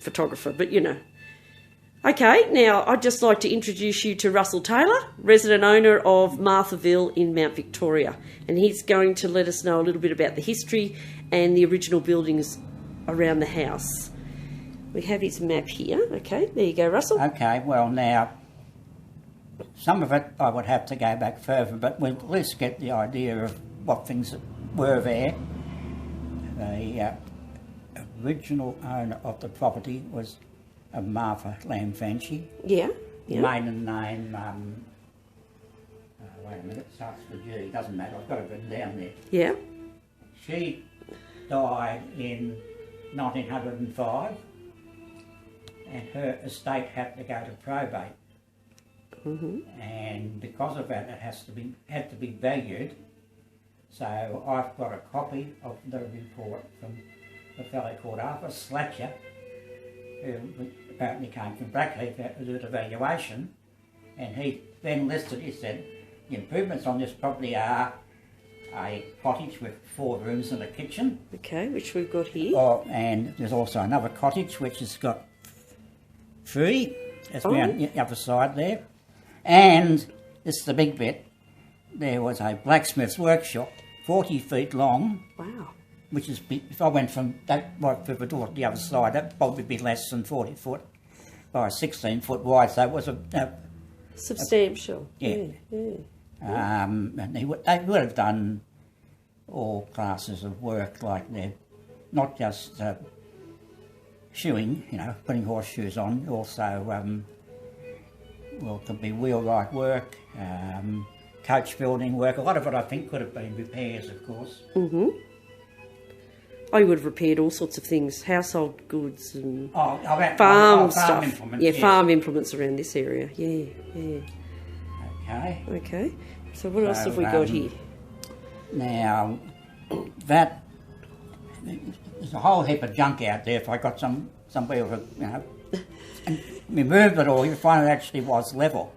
photographer, but you know. Okay, now I'd just like to introduce you to Russell Taylor, resident owner of Marthaville in Mount Victoria. And he's going to let us know a little bit about the history and the original buildings around the house. We have his map here. Okay, there you go, Russell. Okay, well now, some of it I would have to go back further, but we'll at least get the idea of what things were there. The original owner of the property was Martha Lamfanchi. Yeah, yeah. Maiden name, wait a minute, starts with G, doesn't matter, I've got it written down there. Yeah. She died in 1905 and her estate had to go to probate. And because of that, it had to be valued. So I've got a copy of the report from a fellow called Arthur Slatcher, who apparently came from Blackheath to do the valuation, and he then listed, he said, the improvements on this property are a cottage with 4 rooms and a kitchen. Okay, which we've got here. Oh, and there's also another cottage which has got 3, that's around the other side there. And, this is the big bit, there was a blacksmith's workshop, 40 feet long. Wow. Which is, if I went from that right through the door to the other side, that'd probably be less than 40 foot by 16 foot wide, so it was substantial. Yeah. And they would have done all classes of work, like they're not just shoeing, you know, putting horseshoes on, also, well, it could be wheelwright work, coach building work. A lot of it, I think, could have been repairs, of course. I would have repaired all sorts of things, household goods and farm stuff. Farm implements, yes. Farm implements around this area. Yeah, yeah. Okay. Okay. So what else have we got here? Now, that there's a whole heap of junk out there. If I got somebody who, you know, and we moved it all, you find it actually was level.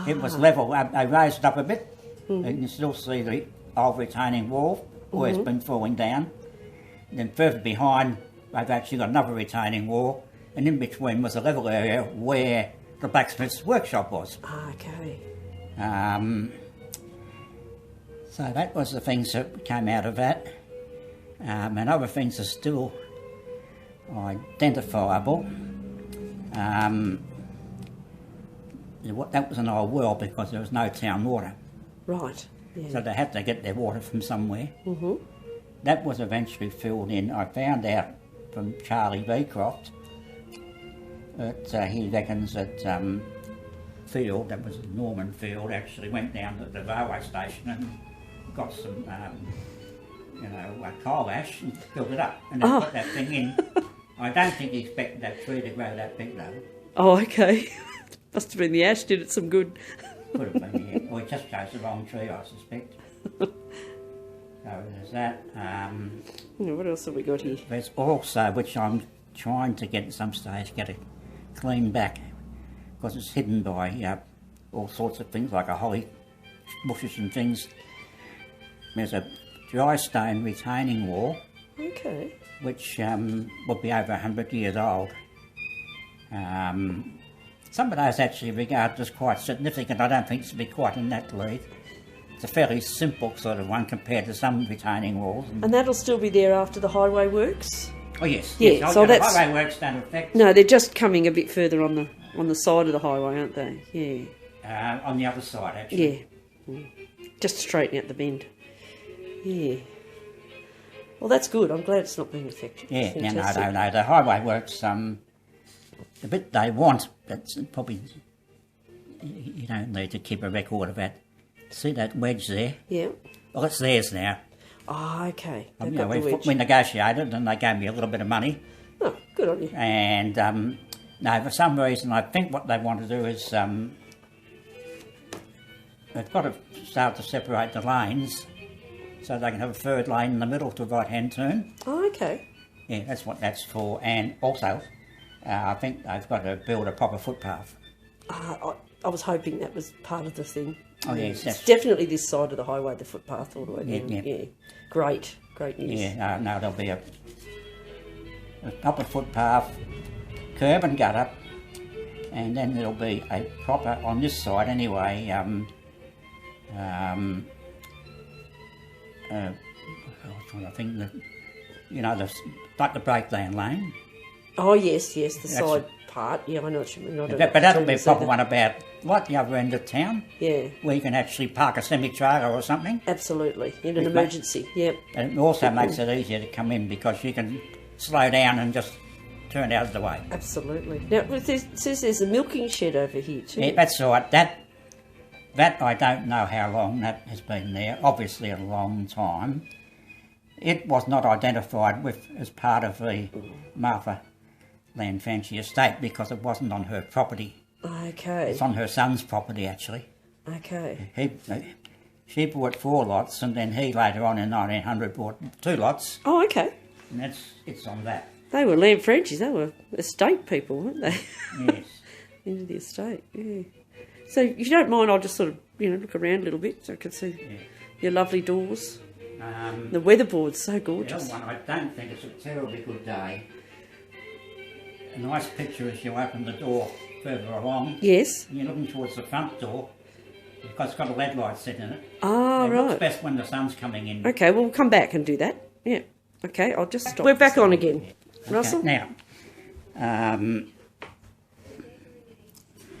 It was level. They raised it up a bit. You can still see the old retaining wall where it's been falling down. And then further behind, they've actually got another retaining wall, and in between was a level area where the blacksmith's workshop was. Okay. So that was the things that came out of that. And other things are still identifiable. That was an old well because there was no town water. Right. Yeah. So they had to get their water from somewhere. That was eventually filled in. I found out from Charlie Beecroft that he reckons that Field, that was Norman Field, actually went down to the railway station and got some, coal ash and filled it up and then put that thing in. I don't think he expected that tree to grow that big though. Oh, okay. Must have been the ash did it some good. Could have been, yeah. Or he just chose the wrong tree, I suspect. So there's that. What else have we got here? There's also, which I'm trying to get at some stage, get it cleaned back, because it's hidden by all sorts of things, like a holly bushes and things. There's a dry stone retaining wall, which would be over 100 years old. Some of those actually regarded as quite significant. I don't think it's to be quite in that league. It's a fairly simple sort of one compared to some retaining walls. And that'll still be there after the highway works? Oh yes. Yeah, yes. so the that's... highway works don't affect... No, they're just coming a bit further on the side of the highway, aren't they? Yeah. On the other side, actually. Yeah. Just to straighten out the bend. Yeah. Well, that's good. I'm glad it's not being affected. Yeah, no. The highway works, the bit they want, that's probably... You don't need to keep a record of that. See that wedge there? Yeah. Well, it's theirs now. Oh, okay. We negotiated and they gave me a little bit of money. Oh, good on you. And, no, for some reason, I think what they want to do is they've got to start to separate the lanes so they can have a third lane in the middle to right-hand turn. Oh, okay. Yeah, that's what that's for. And also, I think they've got to build a proper footpath. I was hoping that was part of the thing. Oh, yes. It's definitely this side of the highway, the footpath all the way down. Yeah. Great news. Yeah, no, there'll be a proper footpath, curb and gutter, and then there'll be a proper, on this side anyway, I'm trying to think, like the breakdown lane. Oh, yes, the side part. Yeah, I know what you mean. But that'll be a proper one about, like the other end of town. Yeah. Where you can actually park a semi-trailer or something. Absolutely, in an emergency, yep. And it also makes it easier to come in because you can slow down and just turn out of the way. Absolutely. Now, it says there's a milking shed over here too. Yeah, that's right. That I don't know how long that has been there. Obviously a long time. It was not identified as part of the Martha Fancy estate because it wasn't on her property. Okay. It's on her son's property, actually. Okay. She bought 4 lots, and then he later on in 1900 bought 2 lots. Oh, okay. And it's on that. They were land Frenchies. They were estate people, weren't they? Yes. Into the estate, yeah. So if you don't mind, I'll just sort of, look around a little bit so I can see your lovely doors. The weatherboard's so gorgeous. The other one, I don't think it's a terribly good day. A nice picture as you open the door further along. Yes. And you're looking towards the front door because it's got a LED light set in it. Ah, right. It looks best when the sun's coming in. Okay, well, we'll come back and do that. Yeah. Okay, I'll just stop. We're back on again. Okay, Russell? now,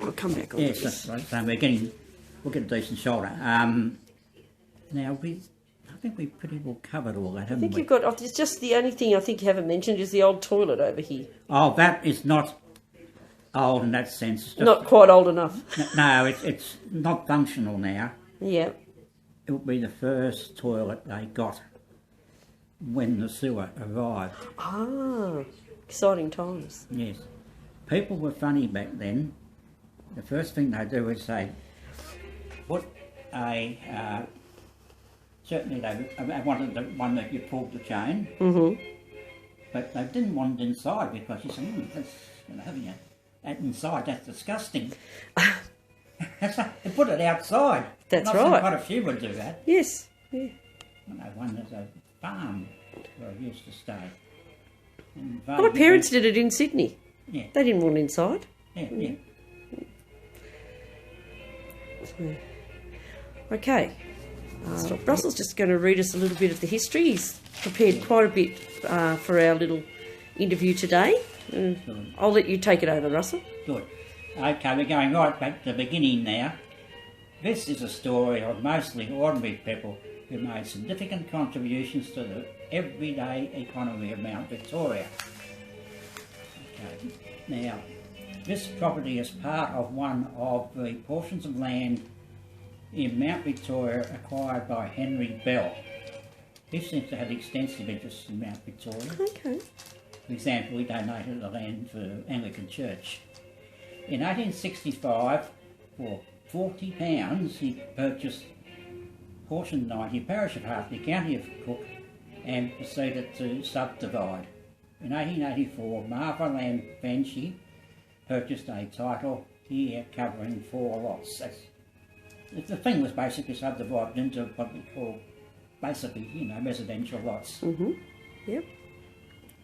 I'll come back on. yes, that's right. So we'll get a decent shoulder. Now, I think we've pretty well covered all that, haven't we? It's just the only thing I think you haven't mentioned is the old toilet over here. Oh, that is not old in that sense. It's just, Not quite old enough. No, it's not functional now. Yeah. It will be the first toilet they got when the sewer arrived. Ah, exciting times. Yes. People were funny back then. The first thing they do is they put certainly they wanted the one that you pulled the chain, but they didn't want it inside because you said, that's, having that inside, that's disgusting. They put it outside. That's right. Quite a few would do that. Yes. Yeah. I know one there's a farm where I used to stay. My parents did it in Sydney. Yeah. They didn't want inside. Yeah. Okay. Russell's just going to read us a little bit of the history. He's prepared quite a bit for our little interview today. I'll let you take it over, Russell. Good. Okay, we're going right back to the beginning now. This is a story of mostly ordinary people who made significant contributions to the everyday economy of Mount Victoria. Okay, now, this property is part of one of the portions of land in Mount Victoria acquired by Henry Bell. He seems to have extensive interests in Mount Victoria. Okay. For example, he donated the land for Anglican Church. In 1865, for £40, he purchased portion 90, parish of Hartley, county of Cook, and proceeded to subdivide. In 1884, Marthaville Fancy purchased a title here covering 4 lots. The thing was basically subdivided into what we call basically, residential lots. Yep.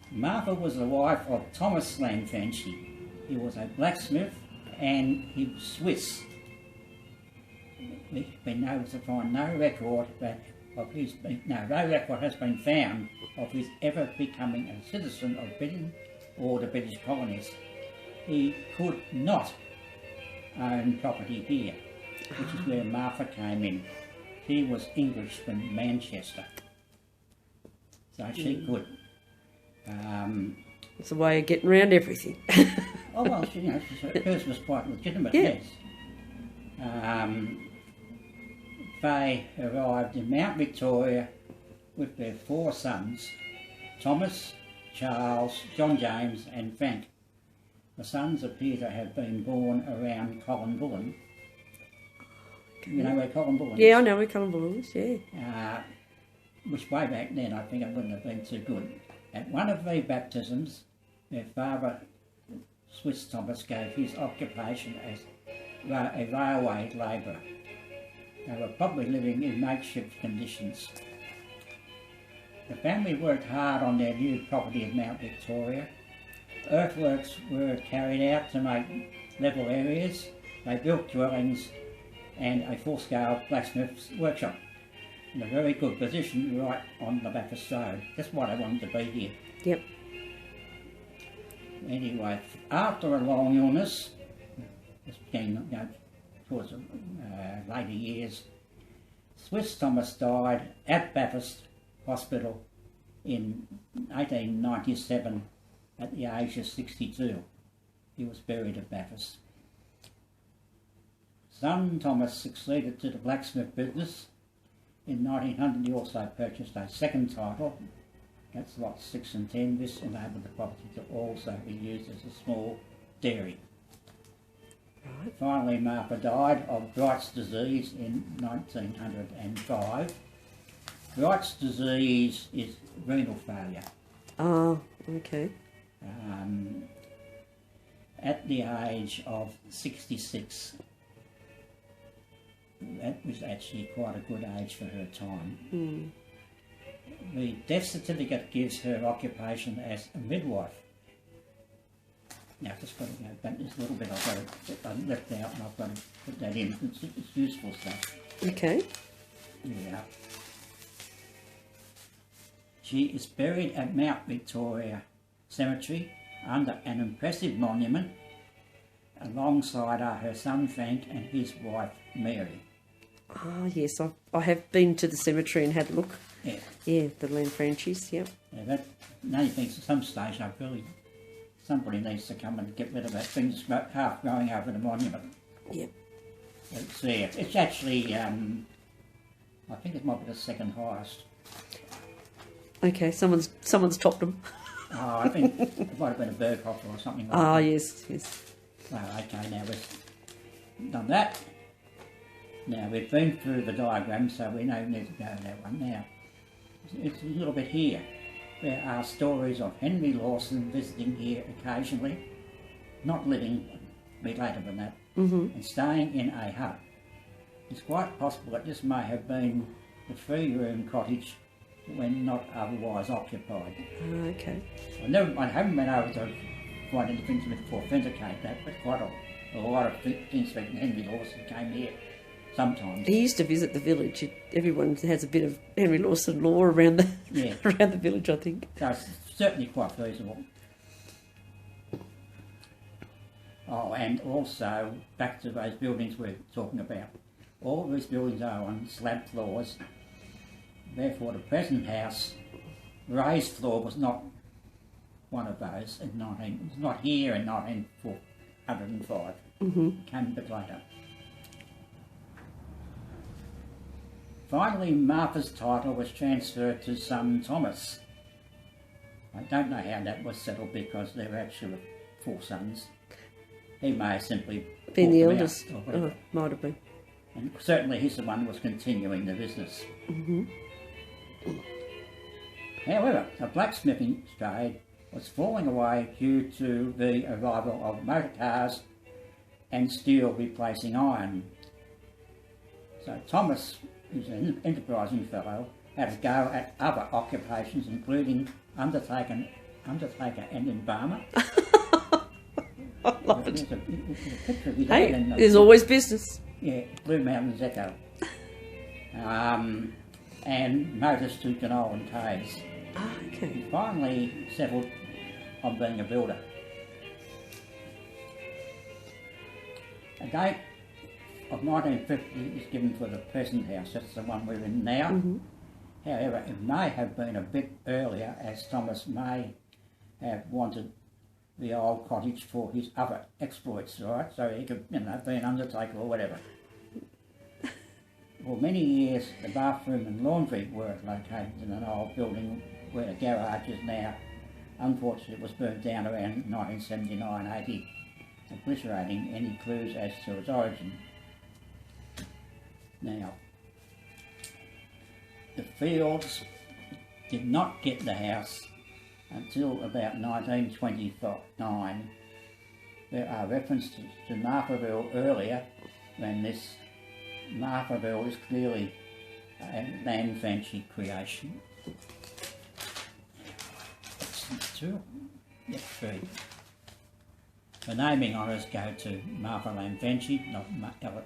Martha was the wife of Thomas Fancy. He was a blacksmith and he was Swiss. We've been able to find no record has been found of his ever becoming a citizen of Britain or the British colonies. He could not own property here, which is where Martha came in. She was English from Manchester, so she could. It's a way of getting around everything. Oh well, hers was quite legitimate. Yeah. Yes. They arrived in Mount Victoria with their 4 sons, Thomas, Charles, John James and Frank. The sons appear to have been born around Collinbullen. You know where Collinbullen is? Yeah, I know where Collinbullen is, yeah. Which way back then I think it wouldn't have been too good. At one of their baptisms, their father, Swiss Thomas, gave his occupation as a railway labourer. They were probably living in makeshift conditions. The family worked hard on their new property at Mount Victoria. earthworks were carried out to make level areas. They built dwellings and a full-scale blacksmith's workshop in a very good position right on the Bathurst Road. That's why they wanted to be here. Yep. Anyway, after a long illness, this became, towards later years, Swiss Thomas died at Bathurst Hospital in 1897 at the age of 62. He was buried at Bathurst. Son Thomas succeeded to the blacksmith business. In 1900 he also purchased a second title. That's lots 6 and 10. This enabled the property to also be used as a small dairy. Right. Finally, Martha died of Bright's disease in 1905. Bright's disease is renal failure. Oh, okay. At the age of 66. That was actually quite a good age for her time. Mm. The death certificate gives her occupation as a midwife. Now, I've just got to go back this little bit. I've left out and I've got to put that in. It's useful stuff. Okay. Yeah. She is buried at Mount Victoria Cemetery under an impressive monument. Alongside are her son Frank and his wife Mary. Ah, yes, I have been to the cemetery and had a look. Yeah. Yeah, the land franchise, yep. Yeah, that only thinks at some stage somebody needs to come and get rid of that thing that's half going over the monument. Yep. It's there. It's actually, I think it might be the second highest. Okay, someone's topped them. Oh, I think it might have been a Berghoff or something like that. Ah, yes. Well, okay, now we've done that. Now we've been through the diagram, so we know we need to go to that one now. It's a little bit here. There are stories of Henry Lawson visiting here occasionally, not living, be later than that, and staying in a hut. It's quite possible that this may have been the 3-room cottage when not otherwise occupied. Okay. I haven't been able to find anything to authenticate that, but quite a lot of things that Henry Lawson came here sometimes. He used to visit the village. Everyone has a bit of Henry Lawson lore around the around the village, I think. So it's certainly quite feasible. Oh, and also back to those buildings we're talking about. All of these buildings are on slab floors. Therefore, the present house, raised floor, was not one of those in it was not here in 1905. It came a bit later. Finally, Martha's title was transferred to son Thomas. I don't know how that was settled because there were actually 4 sons. He may have simply been the bought them eldest. out or whatever. Oh, might have been. And certainly he's the one who was continuing the business. However, the blacksmithing trade was falling away due to the arrival of motor cars and steel replacing iron. So Thomas, who's an enterprising fellow, had a go at other occupations, including undertaker and embalmer. I love it. There's a picture of his Hey, head in there's always business. Yeah, Blue Mountains Echo. And motors to Genoa and Caves. Ah, okay. He finally settled on being a builder. A date of 1950 is given for the present house. That's the one we're in now. However, it may have been a bit earlier, as Thomas may have wanted the old cottage for his other exploits, right? So he could, be an undertaker or whatever. For many years, the bathroom and laundry were located in an old building where the garage is now. Unfortunately, it was burnt down around 1979-80, obliterating any clues as to its origin. Now, the Fields did not get the house until about 1929. There are references to Marthaville earlier than this. Marthaville is clearly a land fancy creation. That's 2. Yep, 3. The naming honours go to Martha Lamfanchi, not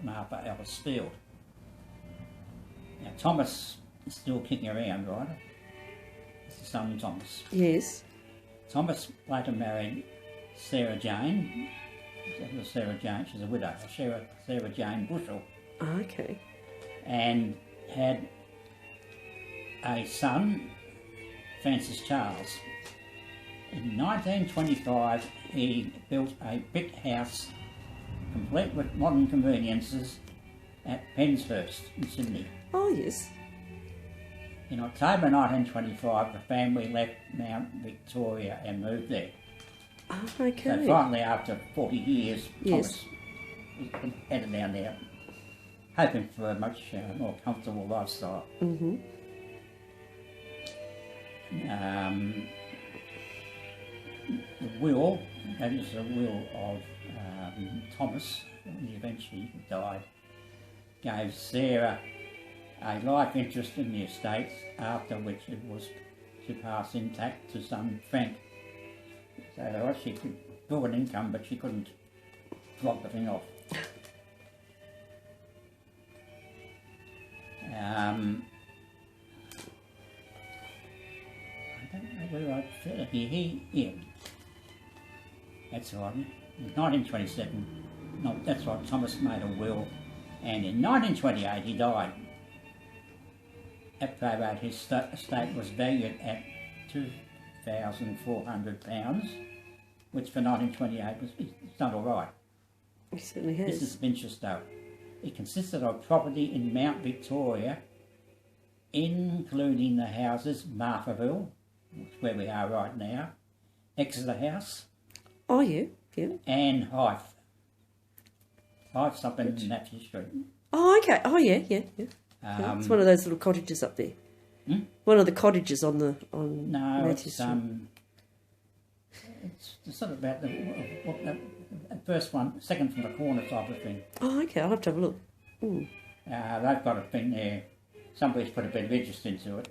Martha Ellis Field. Now, Thomas is still kicking around, right? It's the son Thomas. Yes. Thomas later married Sarah Jane. That was Sarah Jane, she's a widow, Sarah Jane Bushell. Okay. And had a son, Francis Charles. In 1925, he built a brick house complete with modern conveniences at Penshurst in Sydney. Oh, yes. In October 1925, the family left Mount Victoria and moved there. Oh, okay. So finally, after 40 years, Yes. Thomas was headed down there, hoping for a much more comfortable lifestyle. Mm-hmm. The will, that is the will of Thomas, when he eventually died, gave Sarah a life interest in the estates, after which it was to pass intact to son Frank. So she could build an income, but she couldn't drop the thing off. I don't know where I fell here. That's right. In 1927, no, that's right, Thomas made a will, and in 1928 he died. At probate, his estate was valued at £2,400, which for 1928 was it's not all right. He certainly has. This is of interest though. It consisted of property in Mount Victoria, including the houses Marthaville, which is where we are right now, Exeter House, Oh, yeah, yeah. and Hythe. Hythe's up in Matthew Street. Oh, okay. Oh, yeah, yeah, yeah. Yeah, it's one of those little cottages up there. One of the cottages on No, Matthew it's Street. it's sort of about the first one, second from the corner type of thing. Oh, okay. I'll have to have a look. Mm. They've got a thing there. Somebody's put a bit of interest into it.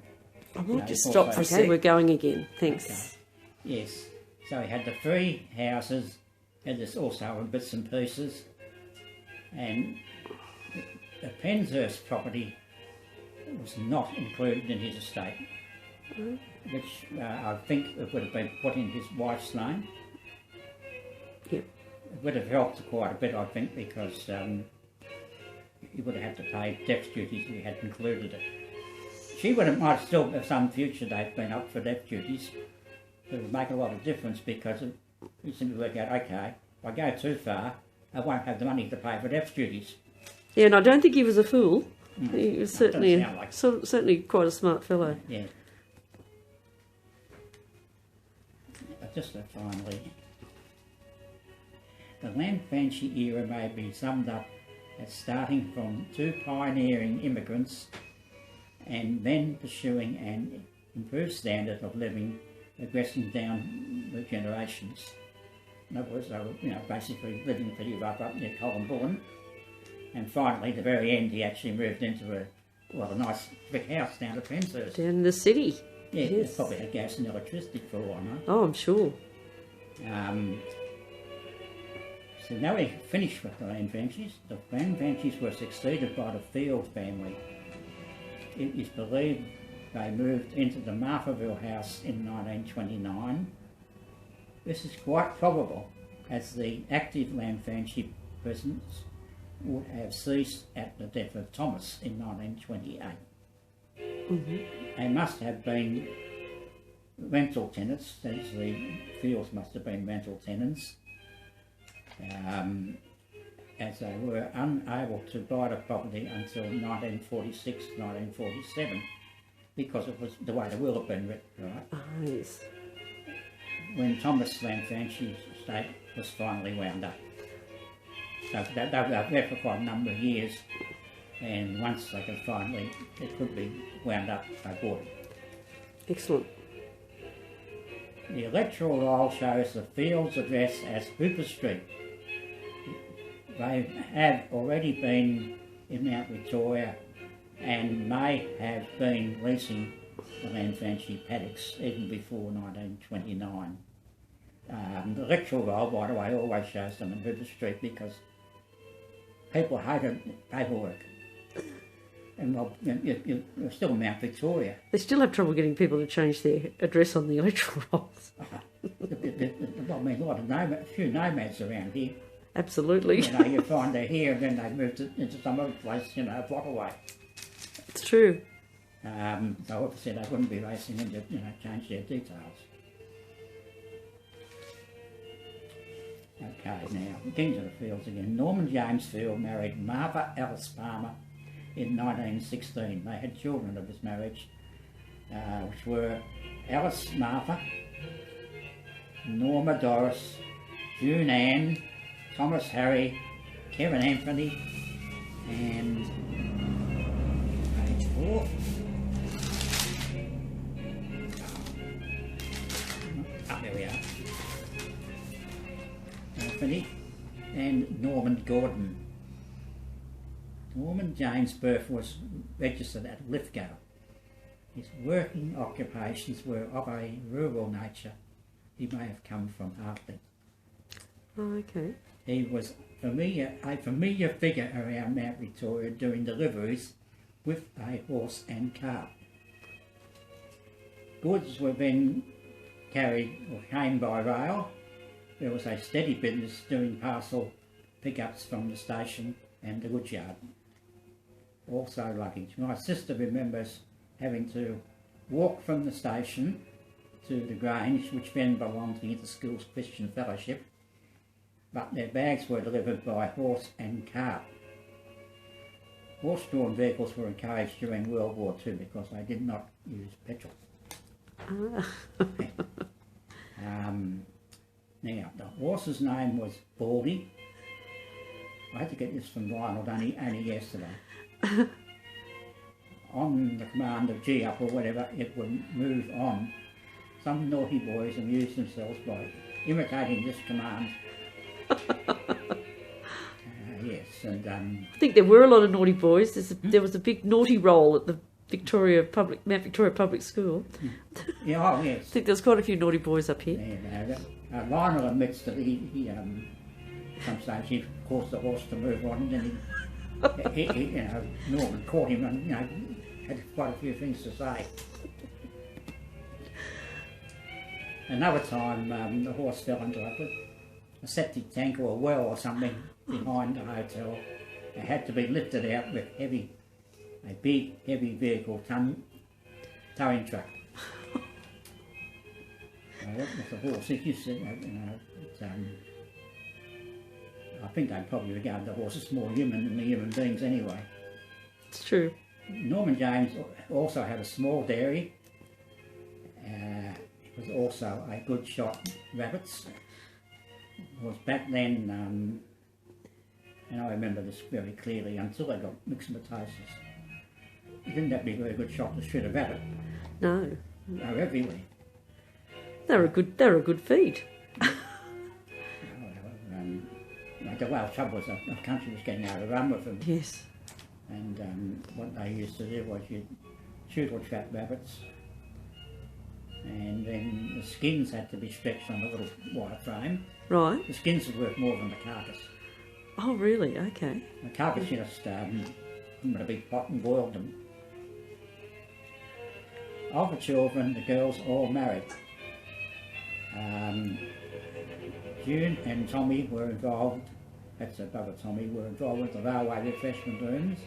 I might just it's stop also for a sick. sec. We're going again. Thanks. Okay. Yes. So he had the 3 houses, had this also in bits and pieces, and the Penshurst property was not included in his estate, which I think it would have been put in his wife's name. Yep. It would have helped quite a bit, I think, because he would have had to pay death duties if he had included it. She might have still, at some future date, been up for death duties. But it would make a lot of difference because it seemed to work out, okay, if I go too far, I won't have the money to pay for death duties. Yeah, and I don't think he was a fool. He was No, it doesn't certainly, sound like it. certainly quite a smart fellow. Yeah. But just finally, the Lamfanchi era may be summed up as starting from 2 pioneering immigrants and then pursuing an improved standard of living, progressing down the generations. In other words, they were, basically living pretty rough up near Columbourne. And finally, at the very end, he actually moved into a nice brick house down at Penshurst. Down in the city. Yeah, Yes. they probably had gas and electricity for all I know. Oh, I'm sure. So now we finished with the Lamfanchis. The Lamfanchis were succeeded by the Field family. It is believed they moved into the Marthaville house in 1929. This is quite probable, as the active Lamfanchi presence would have ceased at the death of Thomas in 1928. They must have been rental tenants, that is, the Fields must have been rental tenants, as they were unable to buy the property until 1946, 1947, because it was the way the will had been written, right? Oh, yes. When Thomas Lamfanchi's estate was finally wound up. So they were there for quite a number of years, and once they could finally, it could be wound up, they bought it. Excellent. The electoral roll shows the Fields address as Hooper Street. They have already been in Mount Victoria and may have been leasing the Lamfanchi paddocks even before 1929. The electoral roll, by the way, always shows them in River Street because people hated paperwork. And well, you're still in Mount Victoria. They still have trouble getting people to change their address on the electoral rolls. I mean, a few nomads around here. Absolutely. You know, you find they're here and then they moved into some other place, you know, a block away. It's true. So obviously they wouldn't be racing in to, you know, change their details. Okay, now, getting to the fields again. Norman James Field married Martha Alice Palmer in 1916. They had children of this marriage, which were Alice Martha, Norma Doris, June Ann, Thomas Harry, Kevin Anthony, and page 4. There we are. Anthony and Norman Gordon. Norman James' birth was registered at Lithgow. His working occupations were of a rural nature. He may have come from Hartley. Oh, okay. He was a familiar figure around Mount Victoria doing deliveries with a horse and cart. Goods were then carried or came by rail. There was a steady business doing parcel pickups from the station and the goods yard. Also luggage. My sister remembers having to walk from the station to the Grange, which then belonged to the Schools Christian Fellowship, but their bags were delivered by horse and cart. Horse-drawn vehicles were encouraged during World War II because they did not use petrol. Now, the horse's name was Baldy. I had to get this from Lionel only yesterday. On the command of G up or whatever, it would move on. Some naughty boys amused themselves by imitating this command. Yes, and I think there were a lot of naughty boys. There was a big naughty roll at the Mount Victoria Public School. Yeah, oh yes. I think there's quite a few naughty boys up here. Yeah, Lionel admits that he some stage he forced the horse to move on, and then he you know, Norman caught him and, you know, had quite a few things to say. Another time the horse fell into a septic tank or a well or something behind the hotel. It had to be lifted out with a big heavy vehicle towing truck. With the horse, it used to, I think they probably regard the horse as more human than the human beings anyway. It's true. Norman James also had a small dairy. He was also a good shot at rabbits. It was back then, and I remember this very clearly, until they got myxomatosis. He didn't have to be a very good shot to shoot a rabbit. No. They were everywhere. They're a good feed. The Welsh trouble was the country was getting out of run with them. Yes. And what they used to do was you'd shoot or trap rabbits, and then the skins had to be stretched on a little wire frame. Right. The skins would work more than the carcass. Oh, really? Okay. The carcass you just put in a big pot and boiled them. Of the children, the girls all married. June and Tommy were involved, that's her brother Tommy, were involved with the railway refreshment rooms.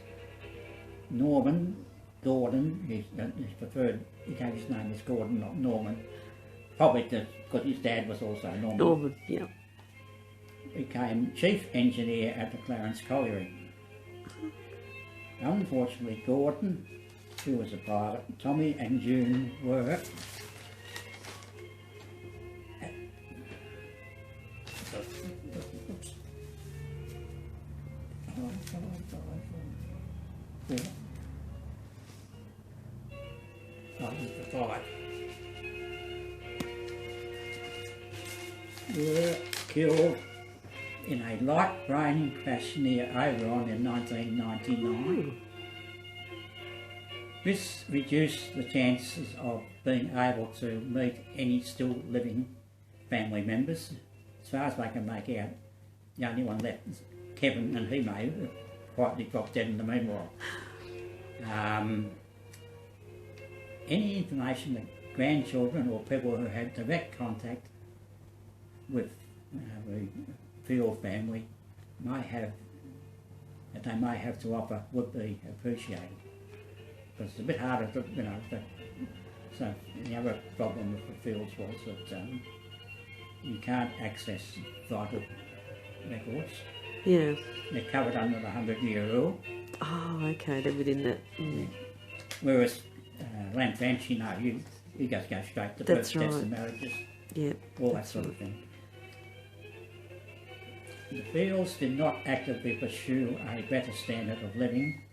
Norman, Gordon, his preferred, he gave his name as Gordon, not Norman. Probably because his dad was also Norman. Norman, yeah. Became chief engineer at the Clarence Colliery. Unfortunately, Gordon, who was a pilot, Tommy and June were were killed in a light rain crash near Oberon in 1999. This reduced the chances of being able to meet any still living family members. As far as I can make out, the only one left is Kevin, and he may have quietly dropped dead in the meanwhile. Any information that grandchildren or people who had direct contact with the Field family might have, that they may have to offer, would be appreciated. Because it's a bit harder to, so the other problem with the Fields was that you can't access vital records. Yeah. They're covered under the 100-year rule. Oh, okay, they're within that. Mm. Whereas Lamfancy, no, you just go straight to births, deaths and marriages. Yeah. All that sort of thing. The Fields did not actively pursue a better standard of living.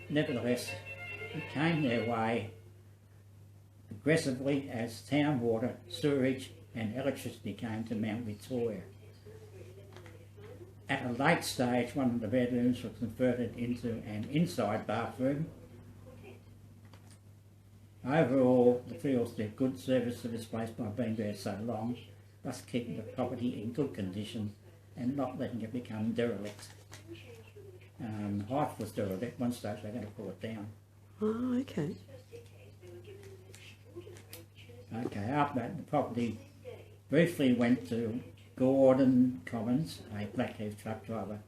Nevertheless, it came their way aggressively as town water, sewerage and electricity came to Mount Victoria. At a late stage, one of the bedrooms was converted into an inside bathroom. Overall, the Fields did good service to this place by being there so long, thus keeping the property in good condition and not letting it become derelict. Hythe was derelict. One stage they're going to pull it down. Oh, okay. Okay, after that the property briefly went to Gordon Collins, a Blackheath truck driver.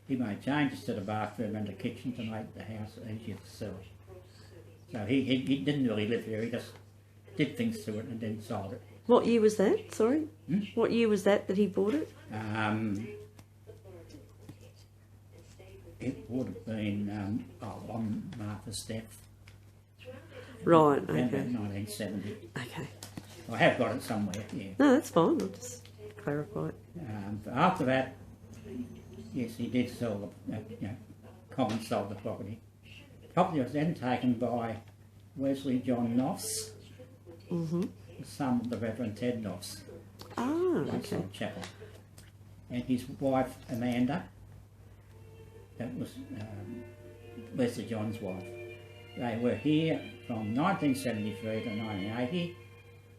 He made changes to the bathroom and the kitchen to make the house easier to sell. So he didn't really live here, he just did things to it and then sold it. What year was that? Sorry? What year was that he bought it? It would have been on Martha's death. Right, Around okay. about 1970. Okay. I have got it somewhere, yeah. No, that's fine, I'll just clarify it. But after that, yes, he did sell the, Collins sold the property. The property was then taken by Wesley John Noffs, the son of the Reverend Ted Noffs, Ah, okay. outside Chapel, and his wife Amanda. That was Leslie John's wife. They were here from 1973 to 1980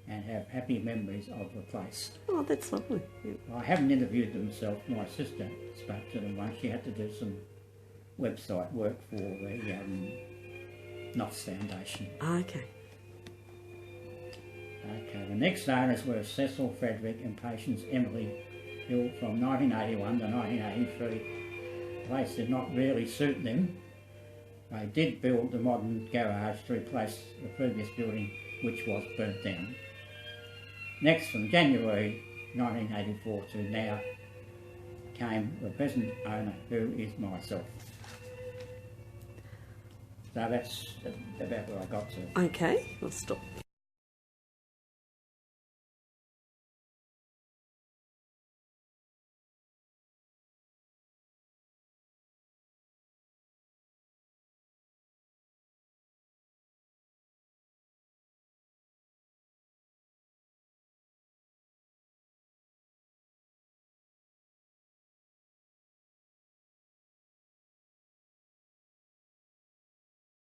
and have happy memories of the place. Oh, that's lovely. Yeah. I haven't interviewed them myself. My sister spoke to them once. She had to do some website work for the Knox Foundation. Okay. Okay, the next owners were Cecil Frederick and Patience Emily Hill from 1981 to 1983. The place did not really suit them. They did build the modern garage to replace the previous building, which was burnt down. Next, from January 1984 to now, came the present owner, who is myself. So that's about where I got to. Okay, I'll stop